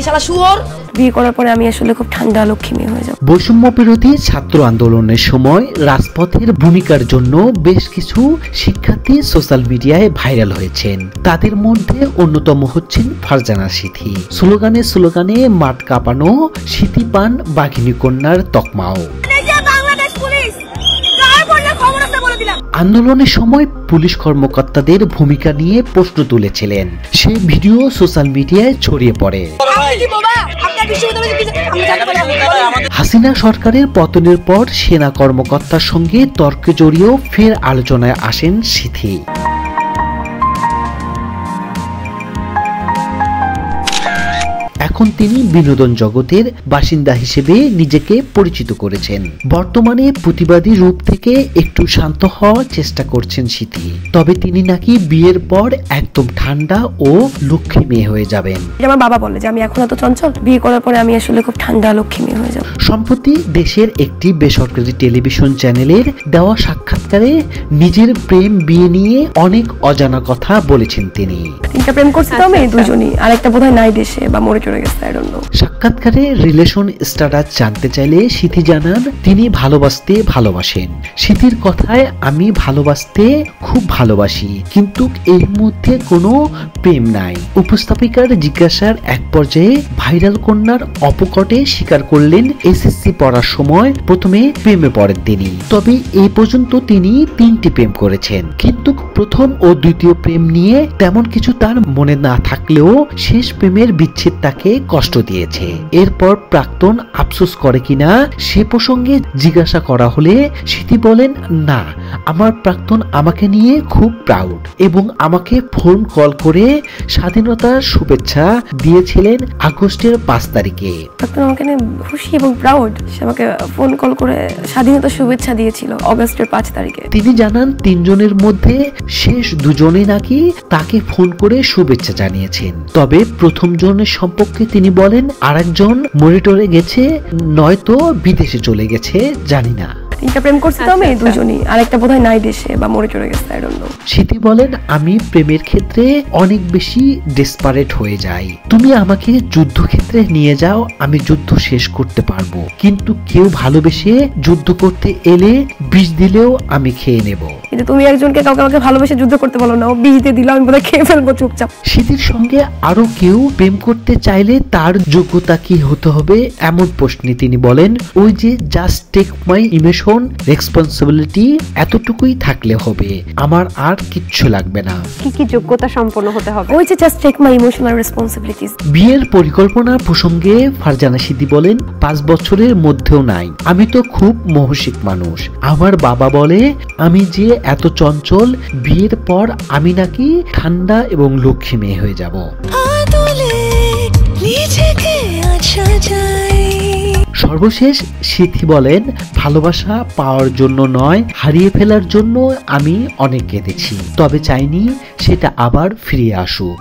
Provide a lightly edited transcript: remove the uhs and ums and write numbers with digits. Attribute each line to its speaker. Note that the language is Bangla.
Speaker 1: শালা শুয়োর। বিয়ে করার পরে আমি আসলে খুব ঠান্ডা লক্ষ্মী মেয়ে হয়ে যাব।
Speaker 2: বৈষম্য বিরোধী ছাত্র আন্দোলনের সময় রাজপথের ভূমিকার জন্য বেশ কিছু শিক্ষার্থী সোশ্যাল মিডিয়ায় ভাইরাল হয়েছেন। তাদের মধ্যে অন্যতম হচ্ছেন ফারজানা সিথি। স্লোগানে মাঠ কাঁপানো সিথি পান বাঘিনী কন্যার তকমাও। আন্দোলনের সময় পুলিশ কর্মকর্তাদের ভূমিকা নিয়ে প্রশ্ন তুলেছিলেন। সে ভিডিও সোশ্যাল মিডিয়ায় ছড়িয়ে পড়ে। হাসিনা সরকারের পতনের পর সেনা কর্মকর্তার সঙ্গে তর্কে জড়িয়েও ফের আলোচনায় আসেন সিথি। এখন তিনি বিনোদন জগতের বাসিন্দা হিসেবে নিজেকে পরিচিত করেছেন। বর্তমানে প্রতিবাদী রূপ থেকে একটু শান্ত হওয়ার চেষ্টা করছেন সিথি। তবে তিনি নাকি বিয়ের পর একদম ঠান্ডা ও লক্ষ্মী মেয়ে হয়ে যাবেন।
Speaker 1: আমার বাবা বলে যে আমি এখন এত চঞ্চল, বিয়ে করার পরে আমি আসলে খুব ঠান্ডা লক্ষ্মী মেয়ে হয়ে যাব।
Speaker 2: সম্প্রতি দেশের একটি বেসরকারি টেলিভিশন চ্যানেলের দেওয়া সাক্ষাৎকারে নিজের প্রেম বিয়ে নিয়ে অনেক অজানা কথা বলেছেন তিনি।
Speaker 1: তিনটা প্রেম করছি তো আমি দুজনই, আরেকটা বোধহয় নাই দেশে বা মরে চলে গেছে।
Speaker 2: সাক্ষাৎকারে রিলেশন স্ট্যাটাস জানতে চাইলে সিথি জানান তিনি ভালোবাসেন। সিথির কথায় আমি ভালোবাসতে খুব ভালোবাসি, কিন্তু এর মধ্যে কোনো প্রেম নাই। উপস্থাপিকার জিজ্ঞাসার এক পর্যায়ে ভাইরাল কন্যার অপকটে স্বীকার করলেন এসএসসি পড়ার সময় প্রথমে প্রেমে পড়েন তিনি। তবে এই পর্যন্ত তিনি 3টি প্রেম করেছেন, কিন্তু প্রথম ও দ্বিতীয় প্রেম নিয়ে তেমন কিছু তার মনে না থাকলেও শেষ প্রেমের বিচ্ছেদ তাকে কষ্ট দিয়েছে। এরপর প্রাক্তন আফসোস করে কিনা সে প্রসঙ্গে জিজ্ঞাসা করা হলে সিথি বলেন, না, আমার প্রাক্তন আমাকে নিয়ে খুব প্রাউড এবং আমাকে ফোন কল করে স্বাধীনতার শুভেচ্ছা দিয়েছিলেন আগস্টের 5 তারিখে।
Speaker 1: প্রাক্তন আমাকে নিয়ে খুশি এবং প্রাউড, সে আমাকে ফোন কল করে স্বাধীনতার শুভেচ্ছা দিয়েছিল আগস্টের 5 তারিখে।
Speaker 2: তিনি জানান 3 জনের মধ্যে শেষ 2 জনই নাকি তাকে ফোন করে শুভেচ্ছা জানিয়েছেন। তবে প্রথম জনের সম্পর্কে তিনি বলেন আরেকজন মনিটরে গেছে, নয়তো বিদেশে চলে গেছে, জানি না।
Speaker 1: তিনটা প্রেম করছি তো আমি দুজনই, আরেকটা বোধহয় নাই দেশে বা মরে চলে গেছে।
Speaker 2: সিথি বলেন আমি প্রেমের ক্ষেত্রে অনেক বেশি ডেসপারেট হয়ে যাই। তুমি আমাকে যুদ্ধক্ষেত্রে নিয়ে যাও, আমি যুদ্ধ শেষ করতে পারবো, কিন্তু কেউ ভালোবেসে যুদ্ধ করতে এলে বিষ দিলেও আমি খেয়ে নেব।
Speaker 1: কিন্তু তুমি একজনকে কাউকে ভালোবেসে যুদ্ধ করতে বলো না, ও বিষ দিয়ে দিলে আমি বোধহয় খেয়ে ফেলবো চুপচাপ।
Speaker 2: সিথির সঙ্গে আরো কেউ প্রেম করতে চাইলে তার যোগ্যতা কি হতে হবে এমন প্রশ্নে তিনি বলেন, ওই যে just take my emotion responsibility, এতটুকুই থাকলে হবে, আমার আর কিচ্ছু লাগবে না।
Speaker 3: কি যোগ্যতা সম্পন্ন হতে হবে?
Speaker 1: ওই যে just take my emotional responsibilities.
Speaker 2: বিয়ের পরিকল্পনা প্রসঙ্গে ফারজানা সিথি বলেন 5 বছরের মধ্যেও নাই। আমি তো খুব মহসিক মানুষ। আমার বাবা বলে আমি যে এত চঞ্চল, বিয়ের পর আমি নাকি ঠান্ডা এবং লক্ষ্মী মেয়ে হয়ে যাব। সর্বশেষ সিথি বলেন ভালোবাসা পাওয়ার জন্য নয়, হারিয়ে ফেলার জন্য আমি অনেক কেঁদেছি, তবে চাইনি সেটা আবার ফিরে আসুক।